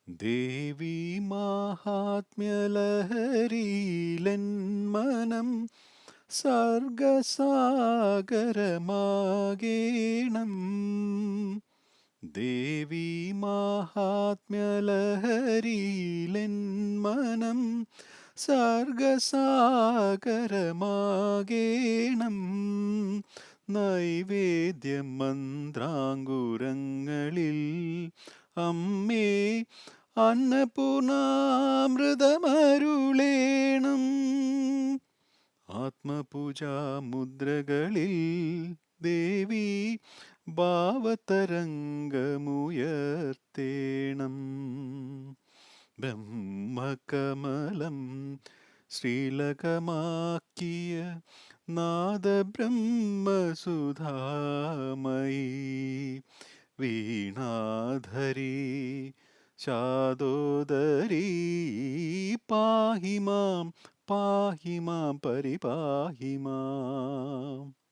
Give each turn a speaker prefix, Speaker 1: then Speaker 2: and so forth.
Speaker 1: ദേവി മാഹാത്മ്യലഹരിയിലെന്മനം സർഗസാഗരമാകേണം. ദേവി മാഹാത്മ്യലഹരിയിലെന്മനം സർഗസാഗരമാകേണം. നൈവേദ്യമന്ത്രാങ്കുരങ്ങളിൽ അമ്മേ അന്നപൂർണാമൃതമരുളേണം. ആത്മപൂജാമുദ്രകളിൽ ദേവി ഭാവതരംഗമുയർത്തേണം. ബ്രഹ്മകമലം ശ്രീലകമാക്കിയ നാദബ്രഹ്മസുധാമയീ വീണാധരി ശാദോദരീ പാഹി മാം പരിപാഹി മാം.